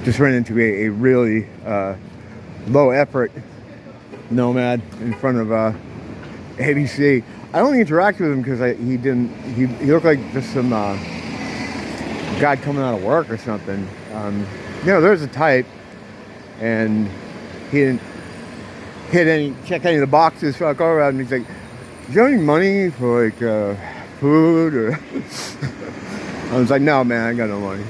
just ran into a really low effort nomad in front of ABC. I only interacted with him because he looked like just some guy coming out of work or something. There's a type, and he didn't check any of the boxes. So I go around and he's like, "Do you have any money for like food?" Or I was like, "No, man, I got no money."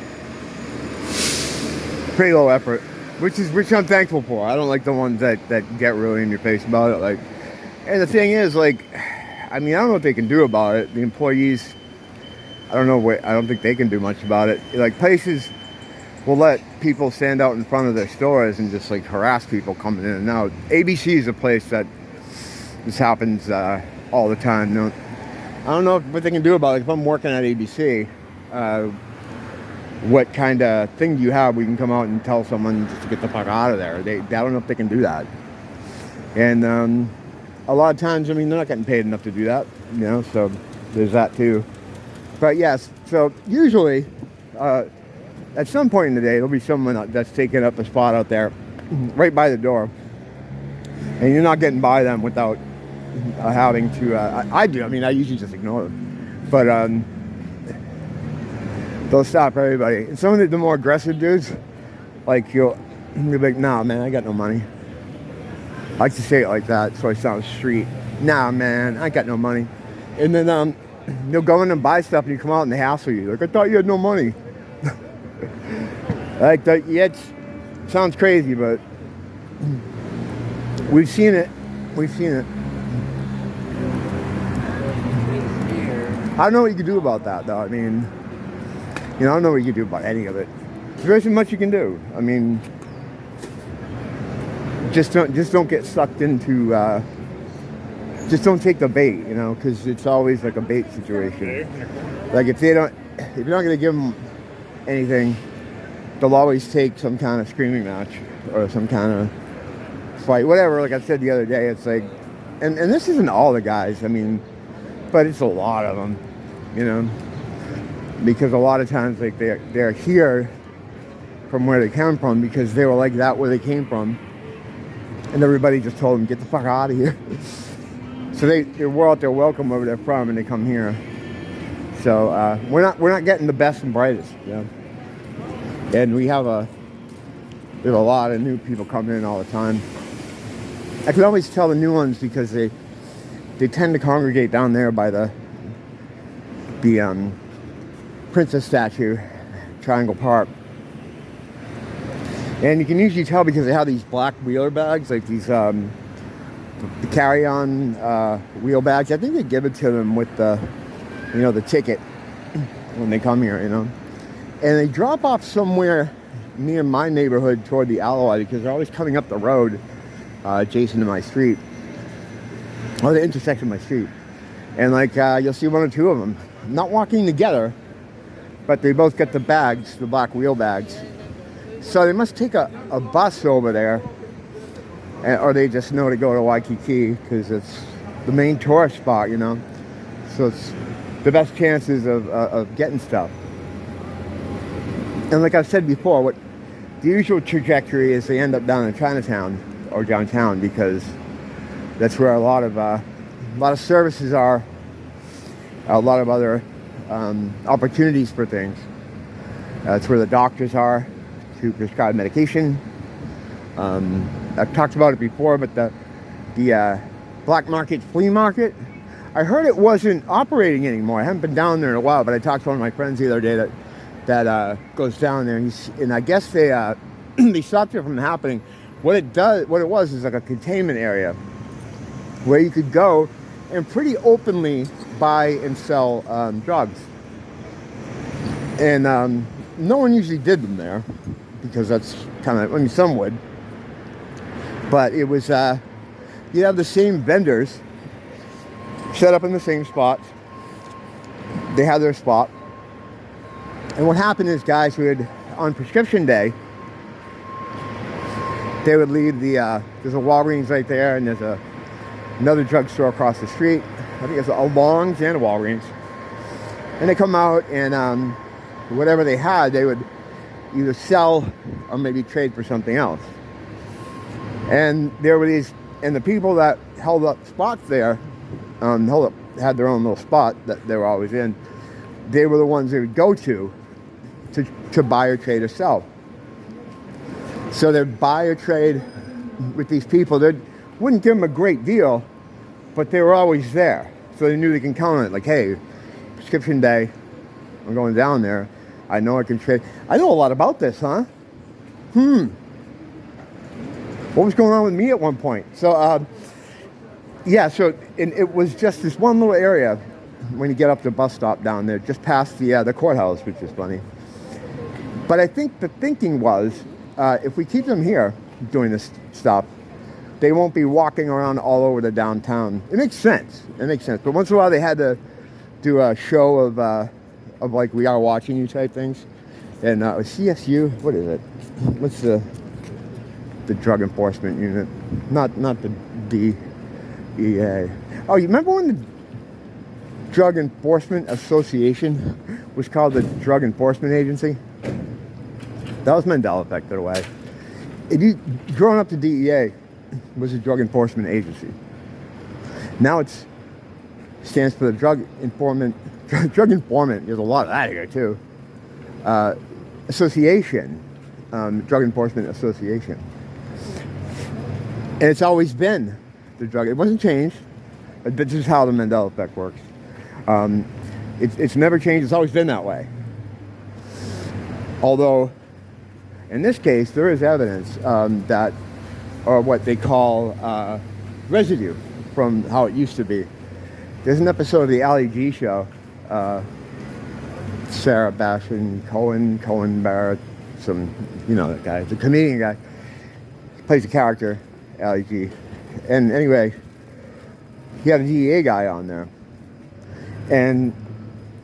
Pretty low effort, which I'm thankful for. I don't like the ones that get really in your face about it. Like, and the thing is, like, I don't know what they can do about it. The employees, I don't think they can do much about it. Like, places will let people stand out in front of their stores and just like harass people coming in and out. ABC is a place that this happens all the time. I don't know what they can do about it. If I'm working at ABC, what kind of thing do you have? We can come out and tell someone just to get the fuck out of there. I don't know if they can do that. And a lot of times, they're not getting paid enough to do that, so there's that too. But yes, so usually at some point in the day, there'll be someone that's taking up a spot out there right by the door, and you're not getting by them without having to. I do. I usually just ignore them, but they'll stop everybody. And some of the more aggressive dudes, like you'll be like, "Nah, man, I got no money." I like to say it like that, so I sound street. "Nah, man, I got no money." And then they'll go in and buy stuff, and you come out and they hassle you. Like, "I thought you had no money." Like that. Yeah, it sounds crazy, but we've seen it. I don't know what you can do about that, though. I don't know what you can do about any of it. There isn't much you can do. Just don't get sucked into. Just don't take the bait, because it's always like a bait situation. Like if you're not going to give them anything, they'll always take some kind of screaming match or some kind of fight, whatever. Like I said the other day, it's like, and this isn't all the guys. But it's a lot of them, because a lot of times like they're here from where they come from because they were like that where they came from, and everybody just told them, "Get the fuck out of here." So they're out there welcome wherever they're from, and they come here. So we're not getting the best and brightest, and we have a lot of new people coming in all the time. I can always tell the new ones because they tend to congregate down there by the princess statue, Triangle Park. And you can usually tell because they have these black wheeler bags, like these the carry-on wheel bags. I think they give it to them with the ticket when they come here, and they drop off somewhere near my neighborhood toward the Alloy because they're always coming up the road adjacent to my street, or the intersection of my street. And you'll see one or two of them not walking together, but they both get the bags, the black wheel bags. So they must take a bus over there, or they just know to go to Waikiki because it's the main tourist spot, so it's the best chances of getting stuff. And like I've said before, what the usual trajectory is, they end up down in Chinatown or downtown because that's where a lot of services are, a lot of other opportunities for things. That's where the doctors are to prescribe medication. I've talked about it before, but the black market, flea market, I heard it wasn't operating anymore. I haven't been down there in a while, but I talked to one of my friends the other day that goes down there, and I guess they they stopped it from happening. What it was is like a containment area where you could go and pretty openly buy and sell drugs. And no one usually did them there because that's kind of, some would. But it was, you have the same vendors set up in the same spots. They have their spot. And what happened is guys would, on prescription day, they would leave there's a Walgreens right there, and there's another drugstore across the street. I think it's a Long's and a Walgreens. And they come out and whatever they had, they would either sell or maybe trade for something else. And there were these, and the people that held up spots there, had their own little spot that they were always in. They were the ones they would go to buy or trade or sell. So they'd buy or trade with these people. They wouldn't give them a great deal, but they were always there. So they knew they can count on it. Like, hey, prescription day, I'm going down there. I know I can trade. I know a lot about this, huh? What was going on with me at one point? So, yeah, so it was just this one little area when you get up the bus stop down there, just past the courthouse, which is funny. But I think the thinking was, if we keep them here doing this stuff, they won't be walking around all over the downtown. It makes sense. It makes sense. But once in a while, they had to do a show of like We Are Watching You type things. And CSU, what is it? What's the drug enforcement unit? Not the DEA. Oh, you remember when the Drug Enforcement Association was called the Drug Enforcement Agency? That was Mandela effect in a way. Growing up, the DEA was a Drug Enforcement Agency. Now it stands for the Drug Informant. Drug Informant. There's a lot of that here too. Association, Drug Enforcement Association, and it's always been the drug. It wasn't changed. This is how the Mandela effect works. It's never changed. It's always been that way. Although, in this case, there is evidence that, or what they call residue from how it used to be. There's an episode of the Ali G show. Sarah Bashan Cohen Barrett, that guy, the comedian guy, he plays a character, Ali G. And anyway, he had a DEA guy on there. And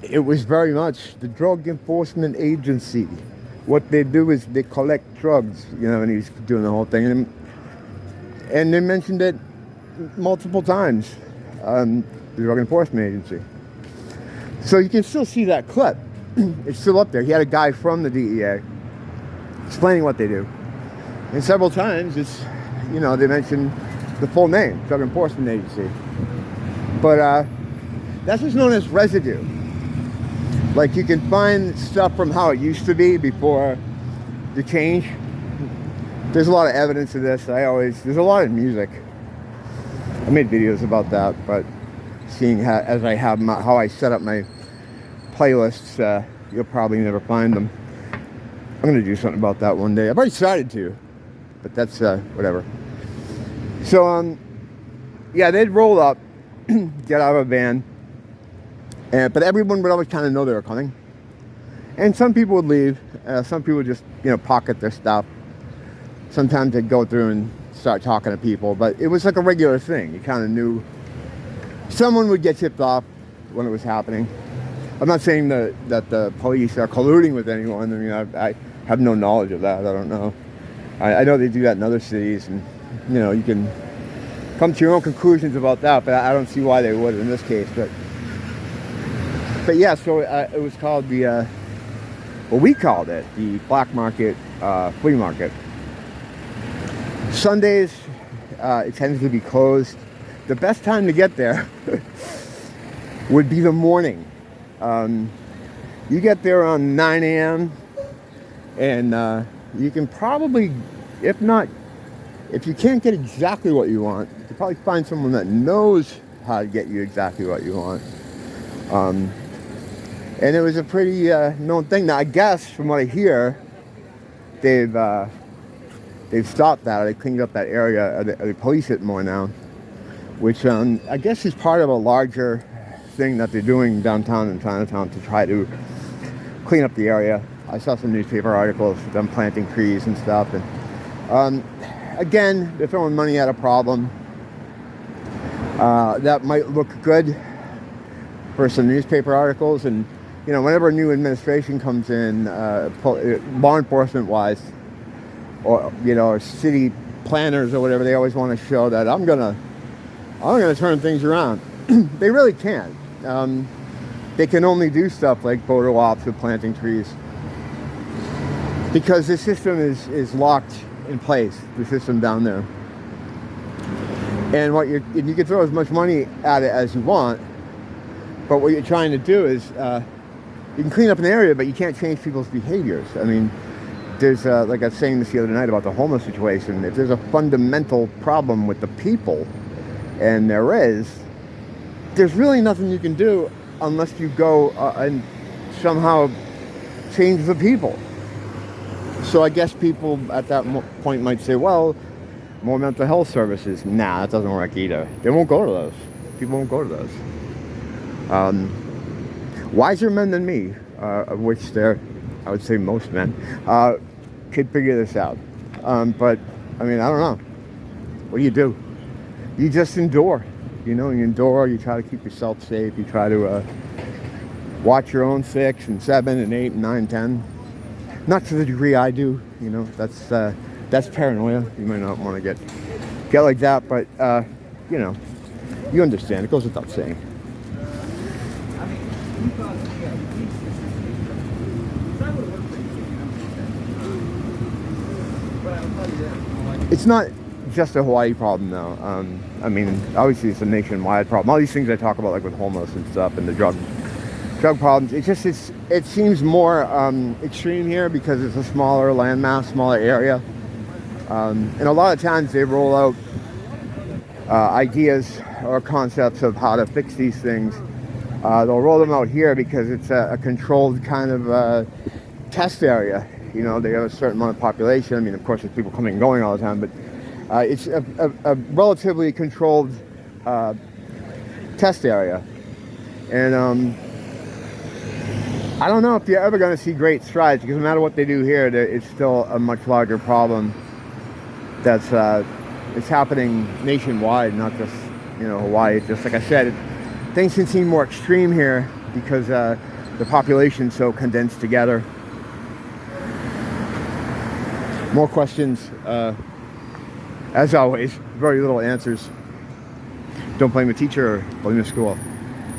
it was very much the Drug Enforcement Agency. What they do is they collect drugs, and he's doing the whole thing. And they mentioned it multiple times, the Drug Enforcement Agency. So you can still see that clip. It's still up there. He had a guy from the DEA explaining what they do. And several times they mention the full name, Drug Enforcement Agency. But that's what's known as residue. Like, you can find stuff from how it used to be before the change. There's a lot of evidence of this. There's a lot of music. I made videos about that, but seeing how I set up my playlists, you'll probably never find them. I'm going to do something about that one day. I've already started to, but that's whatever. So, yeah, they'd roll up, get out of a van, but everyone would always kind of know they were coming. And some people would leave. Some people would just, pocket their stuff. Sometimes they'd go through and start talking to people, but it was like a regular thing. You kind of knew someone would get tipped off when it was happening. I'm not saying that the police are colluding with anyone. I mean, I have no knowledge of that. I don't know. I know they do that in other cities, and you can come to your own conclusions about that, but I don't see why they would in this case. But yeah, so it was called we called it the black market flea market. Sundays, it tends to be closed. The best time to get there would be the morning. You get there around 9 a.m. and you can probably, if you can't get exactly what you want, you can probably find someone that knows how to get you exactly what you want. And it was a pretty known thing. Now, I guess from what I hear, they've stopped that. They cleaned up that area. Or they police it more now, which I guess is part of a larger thing that they're doing downtown in Chinatown to try to clean up the area. I saw some newspaper articles of them planting trees and stuff. And again, they're throwing money at a problem. That might look good for some newspaper articles. And, whenever a new administration comes in, law enforcement wise, or city planners or whatever, they always want to show that I'm gonna turn things around. They really can't. They can only do stuff like photo ops of planting trees. because the system is locked in place, the system down there. And you can throw as much money at it as you want, but what you're trying to do is you can clean up an area, but you can't change people's behaviors. I mean, there's like I was saying this the other night about the homeless situation. If there's a fundamental problem with the people, and there's really nothing you can do unless you go and somehow change the people. So I guess people at that point might say, well, more mental health services. Nah, that doesn't work either. They won't go to those. People won't go to those. Wiser men than me, of which there, I would say most men, could figure this out. But, I mean, I don't know. What do? You just endure. You know, you endure, you try to keep yourself safe, you try to watch your own 6 and 7 and 8 and 9, 10. Not to the degree I do, you know, that's paranoia. You might not want to get like that, but, you know, you understand. It goes without saying. It's not just a Hawaii problem, though. I mean, obviously it's a nationwide problem. All these things I talk about, like with homeless and stuff, and the drug problems. It seems more extreme here because it's a smaller landmass, smaller area, and a lot of times they roll out ideas or concepts of how to fix these things. They'll roll them out here because it's a controlled kind of test area. You know, they have a certain amount of population. I mean, of course, there's people coming and going all the time, but it's a relatively controlled test area. And I don't know if you're ever going to see great strides, because no matter what they do here, it's still a much larger problem that's it's happening nationwide, not just, you know, Hawaii. Just like I said, things can seem more extreme here because the population's so condensed together. More questions, as always, very little answers. Don't blame the teacher, blame the school.